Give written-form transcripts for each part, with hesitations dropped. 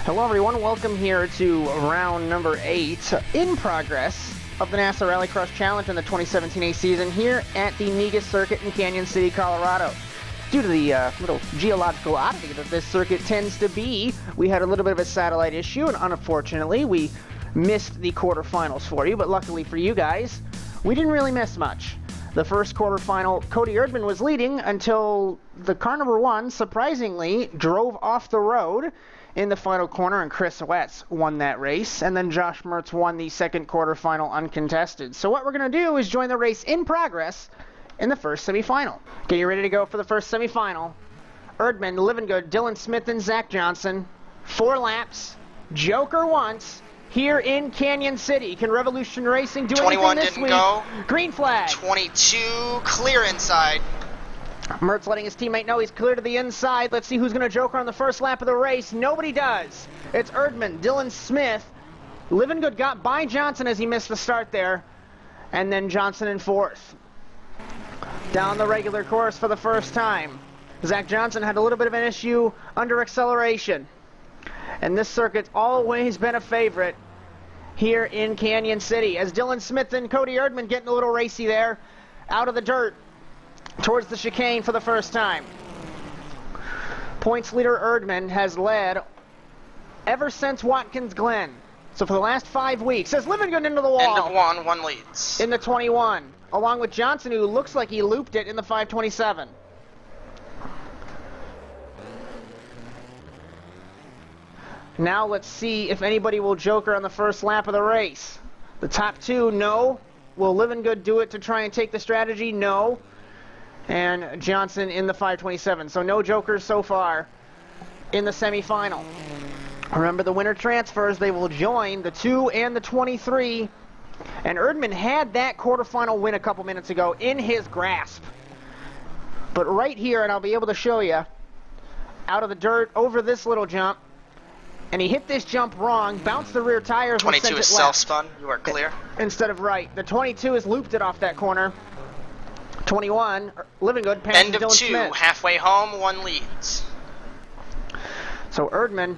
Hello everyone, welcome here to round number 8 in progress of the NASA RallyCross Challenge in the 2017 season here at the Negus circuit in Canyon City, Colorado. Due to the little geological oddity that this circuit tends to be, we had a little bit of a satellite issue, and unfortunately we missed the quarterfinals for you, but luckily for you guys, we didn't really miss much. The first quarterfinal, Cody Erdman was leading until the car number 1, surprisingly, drove off the road in the final corner, and Chris Wetz won that race, and then Josh Mertz won the second quarterfinal uncontested. So what we're going to do is join the race in progress in the first semifinal. Get you ready to go for the first semifinal. Erdman, Livingood, Dylan Smith, and Zach Johnson. 4 laps, Joker once, here in Canyon City. Can Revolution Racing do anything this week? 21 didn't go. Green flag. 22 clear inside. Mertz letting his teammate know he's clear to the inside. Let's see who's going to joker on the first lap of the race. Nobody does. It's Erdman, Dylan Smith. Livingood got by Johnson as he missed the start there. And then Johnson in 4th. Down the regular course for the first time. Zach Johnson had a little bit of an issue under acceleration. And this circuit's always been a favorite here in Canyon City. As Dylan Smith and Cody Erdman getting a little racy there. Out of the dirt towards the chicane for the first time. Points leader Erdman has led ever since Watkins Glen. So for the last 5 weeks, as Livingood into the wall. End of one leads. In the 21, along with Johnson, who looks like he looped it in the 527. Now let's see if anybody will joker on the first lap of the race. The top 2, no. Will Livingood do it to try and take the strategy? No. And Johnson in the 527. So no jokers so far in the semifinal. Remember, the winner transfers. They will join the 2 and the 23. And Erdman had that quarterfinal win a couple minutes ago in his grasp. But right here, and I'll be able to show you, out of the dirt over this little jump, and he hit this jump wrong, bounced the rear tires. 22 is self-spun. You are clear. Instead of right. The 22 has looped it off that corner. 21, Livingood passing End of Dylan 2, Smith. halfway home, 1 leads. So Erdman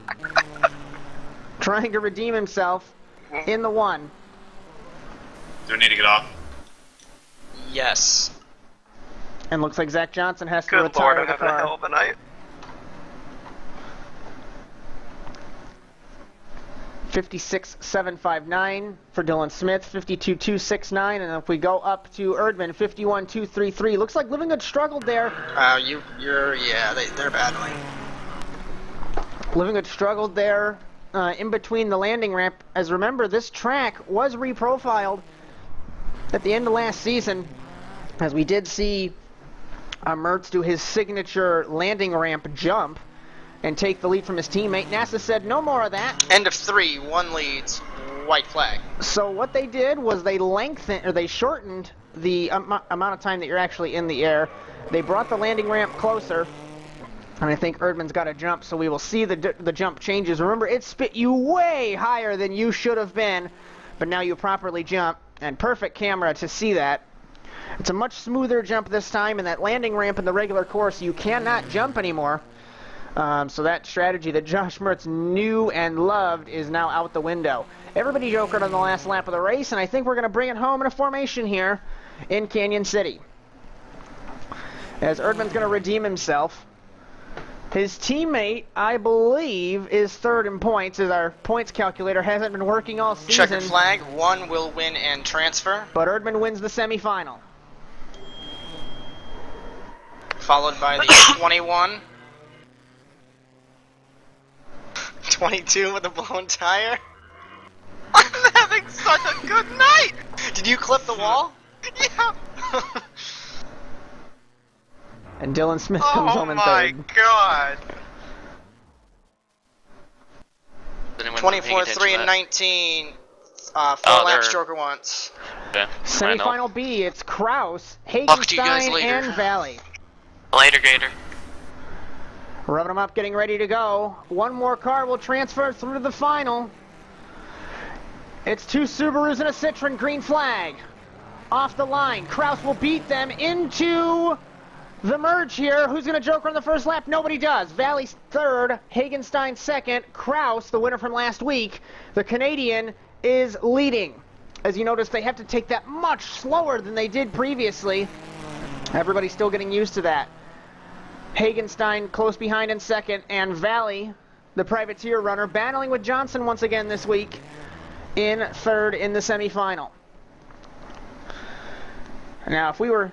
trying to redeem himself in the 1. Do we need to get off? Yes. And looks like Zach Johnson has to Good retire lord, I'm the having a hell car. of a night. 56.759 for Dylan Smith, 52.269, and if we go up to Erdman, 51.233. Looks like Livingood struggled there. They're battling. Livingood struggled there in between the landing ramp. As remember, this track was reprofiled at the end of last season, as we did see Mertz do his signature landing ramp jump and take the lead from his teammate. NASA said no more of that. End of 3, 1 leads. White flag. So what they did was they shortened the amount of time that you're actually in the air. They brought the landing ramp closer, and I think Erdman's got to jump, so we will see the jump changes. Remember, it spit you way higher than you should have been, but now you properly jump, and perfect camera to see that. It's a much smoother jump this time, and that landing ramp in the regular course, you cannot jump anymore. So that strategy that Josh Mertz knew and loved is now out the window. Everybody jokered on the last lap of the race, and I think we're going to bring it home in a formation here in Canyon City. As Erdman's going to redeem himself. His teammate, I believe, is 3rd in points, as our points calculator hasn't been working all season. Checkered flag, 1 will win and transfer. But Erdman wins the semifinal. Followed by the 21. 22 with a blown tire. I'm having such a good night! Did you clip the wall? Yeah! And Dylan Smith comes home in 3rd. Oh my god! 24, 3, and 19. 4 laps, Joker once. Yeah, Semifinal B, it's Kraus, Talk to you guys Hagenstein, later. and Valley. Later, Gator. Revving them up, getting ready to go. One more car will transfer through to the final. It's 2 Subarus and a Citroen. Green flag. Off the line. Kraus will beat them into the merge here. Who's going to joker on the first lap? Nobody does. Valley's third, Hagenstein second, Kraus, the winner from last week, the Canadian, is leading. As you notice, they have to take that much slower than they did previously. Everybody's still getting used to that. Hagenstein close behind in second, and Valley, the privateer runner, battling with Johnson once again this week in third in the semifinal. Now, if we were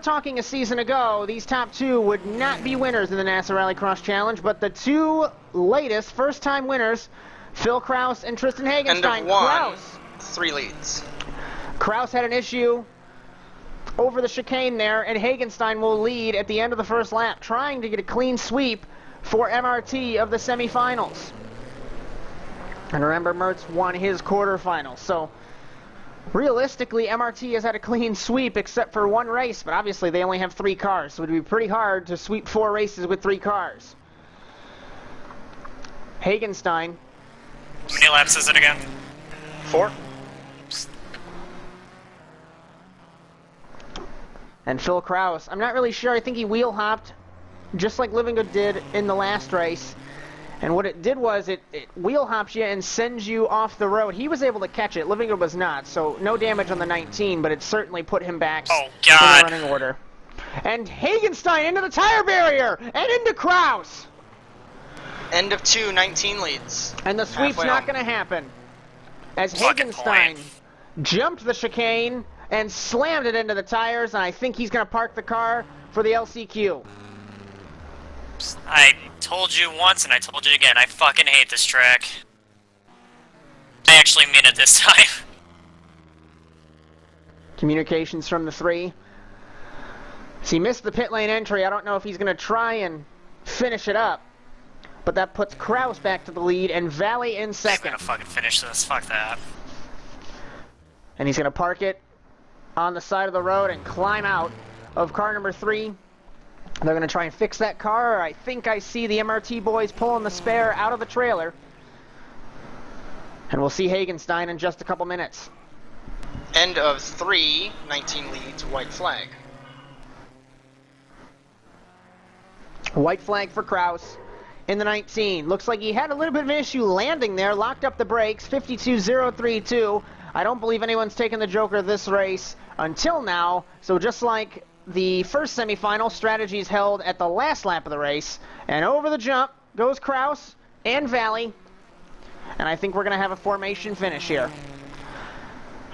talking a season ago, these top two would not be winners in the NASA Rallycross Challenge, but the two latest first-time winners, Phil Kraus and Tristan Hagenstein. End of one, Kraus. 3 leads. Kraus had an issue over the chicane there, and Hagenstein will lead at the end of the first lap, trying to get a clean sweep for MRT of the semifinals. And remember, Mertz won his quarterfinals, so realistically, MRT has had a clean sweep except for one race, but obviously they only have 3 cars, so it would be pretty hard to sweep 4 races with 3 cars. Hagenstein. How many laps is it again? 4. And Phil Kraus, I'm not really sure, I think he wheel hopped just like Livingood did in the last race. And what it did was it wheel hops you and sends you off the road. He was able to catch it. Livingood was not, so no damage on the 19, but it certainly put him back Oh, God. in the running order. And Hagenstein into the tire barrier and into Kraus. End of 2, 19 leads. And the sweep's Halfway not home. going to happen. As Fucking Hagenstein point. jumped the chicane and slammed it into the tires, and I think he's going to park the car for the LCQ. I told you once and I told you again, I fucking hate this track. I actually mean it this time. Communications from the 3. So he missed the pit lane entry. I don't know if he's going to try and finish it up. But that puts Kraus back to the lead and Valley in I'm second. gonna fucking finish this, fuck that. And he's going to park it on the side of the road and climb out of car number 3. They're going to try and fix that car. I think I see the MRT boys pulling the spare out of the trailer. And we'll see Hagenstein in just a couple minutes. End of 3, 19 leads, white flag. White flag for Kraus in the 19. Looks like he had a little bit of an issue landing there, locked up the brakes, 52.032. I don't believe anyone's taken the Joker this race until now, so just like the first semifinal, strategies held at the last lap of the race, and over the jump goes Kraus and Valley, and I think we're going to have a formation finish here.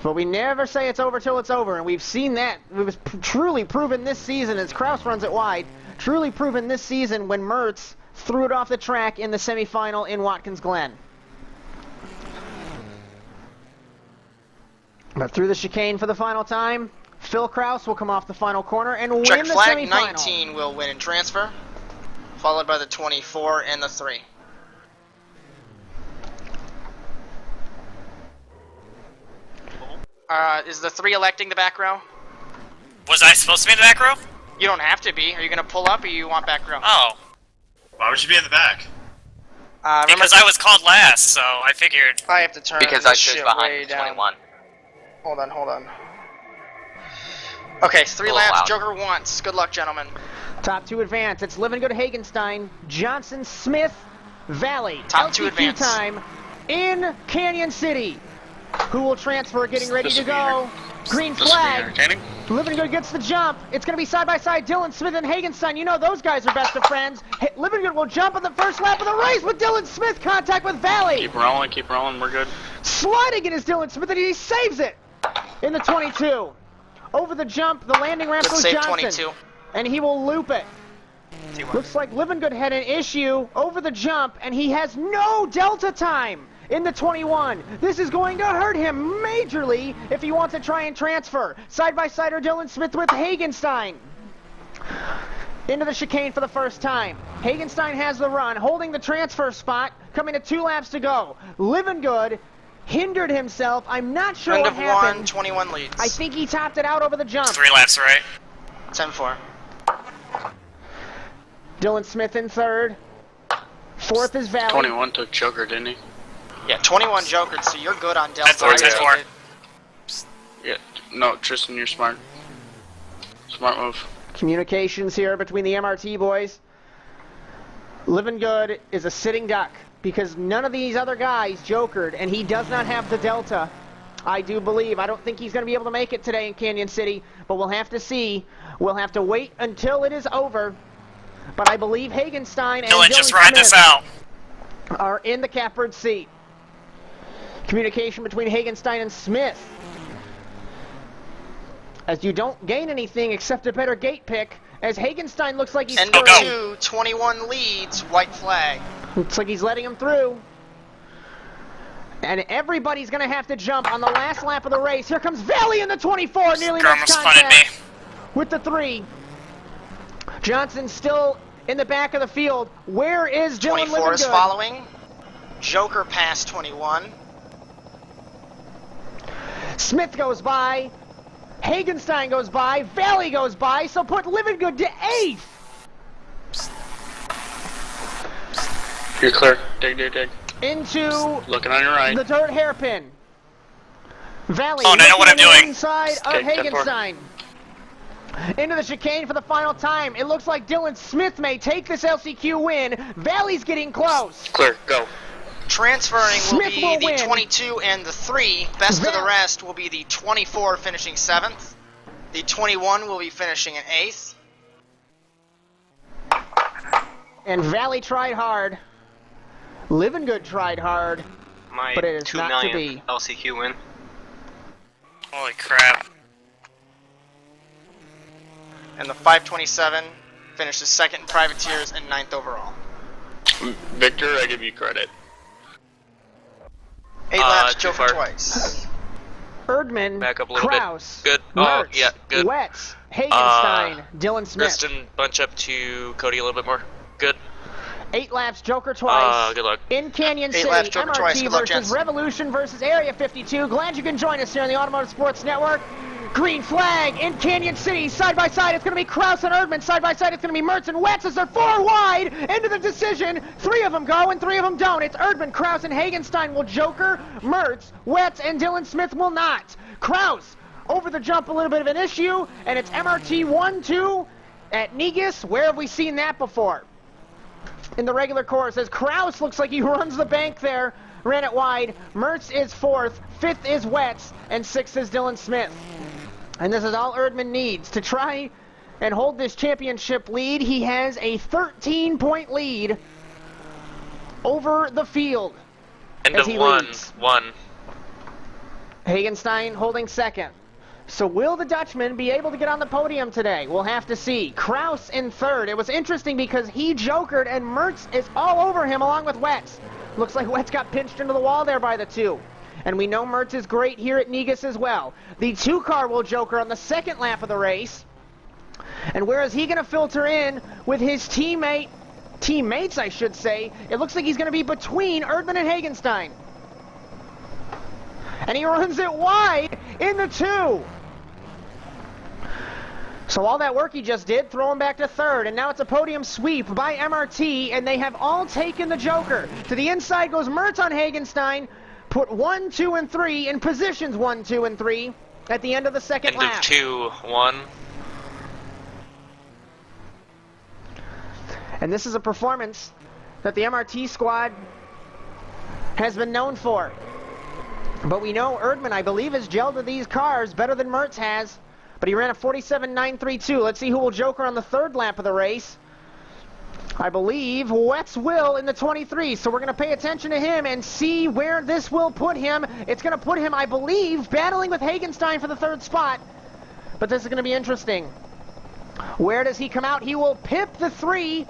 But we never say it's over till it's over, and we've seen that. It was truly proven this season as Kraus runs it wide, truly proven this season when Mertz threw it off the track in the semifinal in Watkins Glen. But through the chicane for the final time, Phil Kraus will come off the final corner and win Check the flag, semifinal. 19 will win and transfer, followed by the 24 and the 3. Is the 3 electing the back row? Was I supposed to be in the back row? You don't have to be. Are you going to pull up or you want back row? Oh. Why would you be in the back? Remember, Because I was called last, so I figured... I have to turn Because this I chose shit behind way the down. 21. Hold on. Okay, 3 Oh, laps, wow. Joker once. Good luck, gentlemen. Top 2 advance. It's Livingood Hagenstein, Johnson Smith, Valley. Top 2 LCQ advance. time in Canyon City. Who will transfer, getting ready to go. Green flag. Livingood gets the jump. It's going to be side by side. Dylan Smith and Hagenstein. You know those guys are best of friends. Livingood will jump on the first lap of the race with Dylan Smith. Contact with Valley. Keep rolling, we're good. Sliding it is Dylan Smith, and he saves it in the 22. Over the jump, the landing ramp Good goes save, Johnson. 22. And he will loop it. Looks like Livingood had an issue over the jump, and he has no delta time in the 21. This is going to hurt him majorly if he wants to try and transfer. Side-by-sider Dylan Smith with Hagenstein. Into the chicane for the first time. Hagenstein has the run, holding the transfer spot, coming to 2 laps to go. Livingood hindered himself. I'm not sure End what of happened. 1, 21 leads. I think he topped it out over the jump. 3 laps, right? 10-4. Dylan Smith in third. Fourth is Valley. 21 took Joker, didn't he? Yeah, 21 Jokered, so you're good on Delta. 10-4, I take 10-4. it. Yeah. No, Tristan, you're smart. Smart move. Communications here between the MRT boys. Living Good is a sitting duck because none of these other guys jokered, and he does not have the Delta. I do believe. I don't think he's going to be able to make it today in Canyon City, but we'll have to see. We'll have to wait until it is over. But I believe Hagenstein and Dylan, Dylan just ride this Smith out. are in the catbird seat. Communication between Hagenstein and Smith. As you don't gain anything except a better gate pick, as Hagenstein looks like he's And through. 21 leads, white flag. Looks like he's letting him through. And everybody's going to have to jump on the last lap of the race. Here comes Valley in the 24, nearly Girl makes almost punted me. contact with the 3. Johnson still in the back of the field. Where is Dylan 24 is Livingood? following. Joker passed 21. Smith goes by. Hagenstein goes by. Valley goes by. So put Livingood to 8th. You're clear. Dig. Into Looking on your right. the dirt hairpin. Valley Oh, and I know what I'm looking on the doing. inside of Okay, 10-4. Hagenstein. Into the chicane for the final time. It looks like Dylan Smith may take this LCQ win. Valley's getting close. Clear. Go. Transferring Smith will be will the win. 22 and the 3. Best of the Val- rest will be the 24 finishing 7th. The 21 will be finishing in 8th. And Valley tried hard. Livingood tried hard. My But it is 2 not to millionth be. LCQ win. Holy crap. And the 527 finishes 2nd in privateers and 9th overall. Victor, I give you credit. 8 laps, too Joker far. twice. Erdman, Back up a little bit. Kraus, Good. Mertz, Yeah, good. Wetz, Hagenstein, Dylan Smith. Kristen, bunch up to Cody a little bit more. Good. 8 laps, Joker twice. Good luck. In Canyon 8 City, laps, Joker twice. MRT Good luck, versus gents. Revolution versus Area 52. Glad you can join us here on the Automotive Sports Network. Green flag in Canyon City. Side by side, it's going to be Kraus and Erdman. Side by side, it's going to be Mertz and Wetz as they're 4 wide into the decision. 3 of them go and 3 of them don't. It's Erdman, Kraus, and Hagenstein will joker. Mertz, Wetz, and Dylan Smith will not. Kraus over the jump, a little bit of an issue, and it's MRT 1-2 at Negus. Where have we seen that before? In the regular course, as Kraus looks like he runs the bank there, ran it wide. Mertz is 4th, 5th is Wetz, and 6th is Dylan Smith. And this is all Erdman needs to try and hold this championship lead. He has a 13-point lead over the field. End as of he one. leads. 1. Hagenstein holding 2nd. So will the Dutchman be able to get on the podium today? We'll have to see. Kraus in 3rd. It was interesting because he jokered and Mertz is all over him along with Wetz. Looks like Wetz got pinched into the wall there by the 2. And we know Mertz is great here at Negus as well. The 2-car will joker on the 2nd lap of the race. And where is he going to filter in with his teammates, I should say? It looks like he's going to be between Erdman and Hagenstein. And he runs it wide in the 2. So all that work he just did, throw him back to 3rd, and now it's a podium sweep by MRT, and they have all taken the joker. To the inside goes Mertz on Hagenstein, put 1, 2, and 3 in positions 1, 2, and 3 at the end of the 2nd End lap. of 2. 1. And this is a performance that the MRT squad has been known for. But we know Erdman, I believe, has gelled with these cars better than Mertz has. But he ran a 47.932. Let's see who will joker on the 3rd lap of the race. I believe Wetz will in the 23. So we're going to pay attention to him and see where this will put him. It's going to put him, I believe, battling with Hagenstein for the 3rd spot. But this is going to be interesting. Where does he come out? He will pip the 3.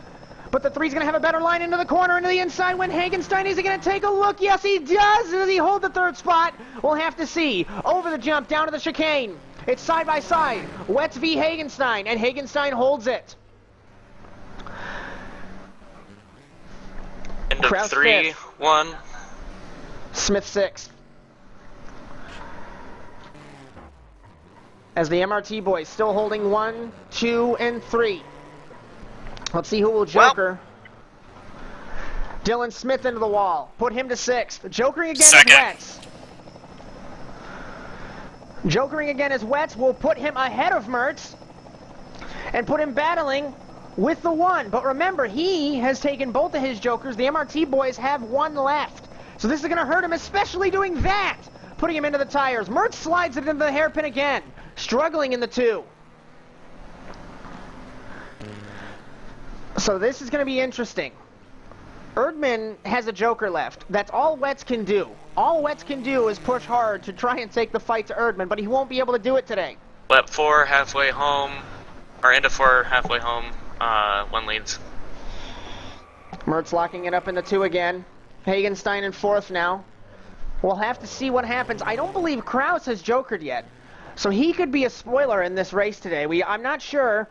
But the 3's going to have a better line into the corner, into the inside when Hagenstein. Is he going to take a look? Yes, he does. Does he hold the 3rd spot? We'll have to see. Over the jump, down to the chicane. It's side by side. Wetz v. Hagenstein, and Hagenstein holds it. End of Kraus 3. 5th. 1. Smith 6th. As the MRT boys still holding 1, 2, and 3. Let's see who will joker. Dylan Smith into the wall. Put him to 6th. Jokering again is 2nd. Wetz. Jokering again is Wetz. Will put him ahead of Mertz. and put him battling with the 1. But remember, he has taken both of his jokers. The MRT boys have 1 left. So this is going to hurt him, especially doing that, putting him into the tires. Mertz slides it into the hairpin again, struggling in the 2. So this is going to be interesting. Erdman has a joker left. That's all Wetz can do. All Wetz can do is push hard to try and take the fight to Erdman, but he won't be able to do it today. Lap 4 halfway home, or into 4 halfway home, 1 leads. Mertz locking it up in the 2 again. Hagenstein in 4th now. We'll have to see what happens. I don't believe Kraus has jokered yet, so he could be a spoiler in this race today. I'm not sure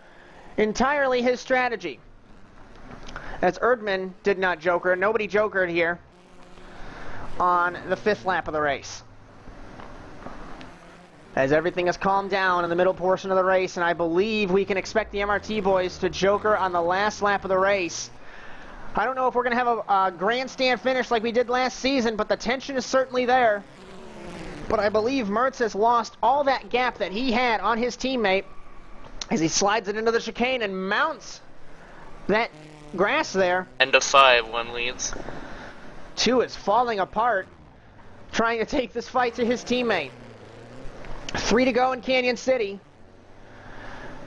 entirely his strategy, as Erdman did not joker. Nobody jokered here on the 5th lap of the race, as everything has calmed down in the middle portion of the race, and I believe we can expect the MRT boys to joker on the last lap of the race. I don't know if we're going to have a grandstand finish like we did last season, but the tension is certainly there. But I believe Mertz has lost all that gap that he had on his teammate as he slides it into the chicane and mounts that grass there. End of 5, 1 leads. 2 is falling apart, trying to take this fight to his teammate. 3 to go in Canyon City.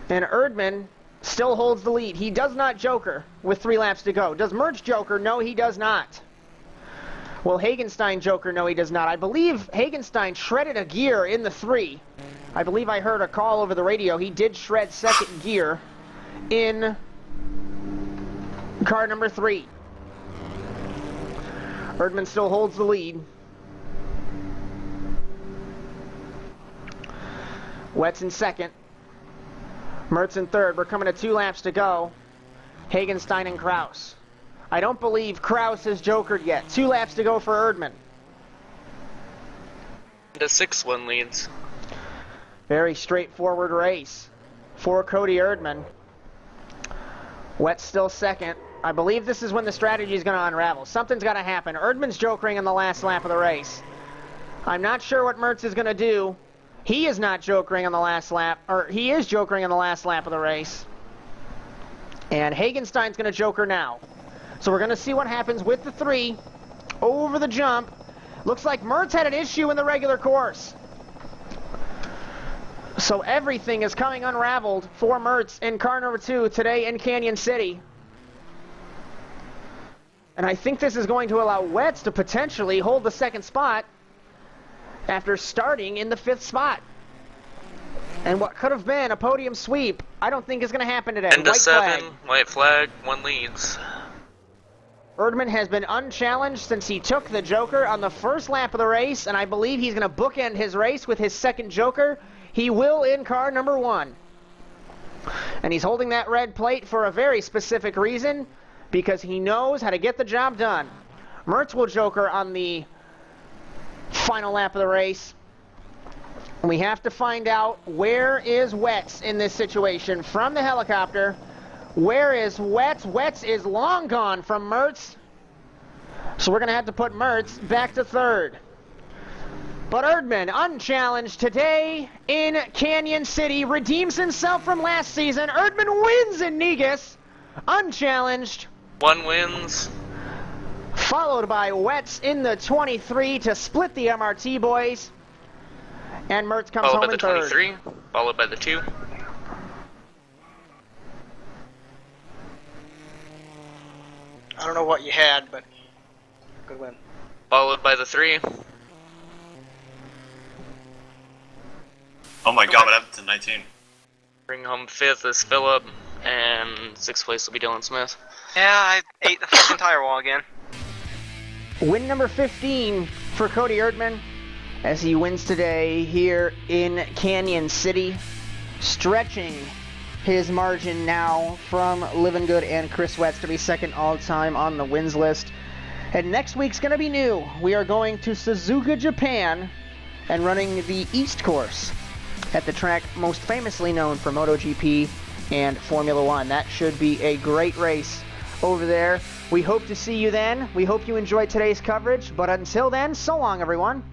And Erdman still holds the lead. He does not joker with 3 laps to go. Does Mertz joker? No, he does not. Will Hagenstein joker? No, he does not. I believe Hagenstein shredded a gear in the 3. I believe I heard a call over the radio. He did shred 2nd gear in car number 3. Erdman still holds the lead. Wetz in 2nd. Mertz in 3rd. We're coming to 2 laps to go. Hagenstein and Kraus. I don't believe Kraus has jokered yet. 2 laps to go for Erdman. Into 6, 1 leads. Very straightforward race for Cody Erdman. Wetz still 2nd. I believe this is when the strategy is going to unravel. Something's got to happen. Erdman's jokering in the last lap of the race. I'm not sure what Mertz is going to do. He is not jokering on the last lap, or he is jokering on the last lap of the race. And Hagenstein's going to joker now. So we're going to see what happens with the 3 over the jump. Looks like Mertz had an issue in the regular course. So everything is coming unraveled for Mertz in car number 2 today in Canyon City. And I think this is going to allow Wetz to potentially hold the 2nd spot after starting in the 5th spot. And what could have been a podium sweep, I don't think is going to happen today. End of White 7, flag. white flag, 1 leads. Erdman has been unchallenged since he took the joker on the 1st lap of the race, and I believe he's going to bookend his race with his 2nd joker. He will in car number 1. And he's holding that red plate for a very specific reason, because he knows how to get the job done. Mertz will joker on the final lap of the race. We have to find out, where is Wetz in this situation from the helicopter. Where is Wetz? Wetz is long gone from Mertz. So we're going to have to put Mertz back to 3rd. But Erdman, unchallenged today in Canyon City, redeems himself from last season. Erdman wins in Negus, unchallenged. 1 wins. Followed by Wetz in the 23 to split the MRT boys. And Mertz comes Followed home by in the 3rd. 23, followed by the 2. I don't know what you had, but good win. Followed by the 3. Oh my god, what happened to 19? Bring home 5th is Phillip, and 6th place will be Dylan Smith. Yeah, I ate the fucking tire wall again. Win number 15 for Cody Erdman as he wins today here in Canyon City, stretching his margin now from Living Good and Chris Wetz to be 2nd all-time on the wins list. And next week's going to be new. We are going to Suzuka, Japan, and running the East Course at the track most famously known for MotoGP and Formula One. That should be a great race over there. We hope to see you then. We hope you enjoyed today's coverage, but until then, so long everyone.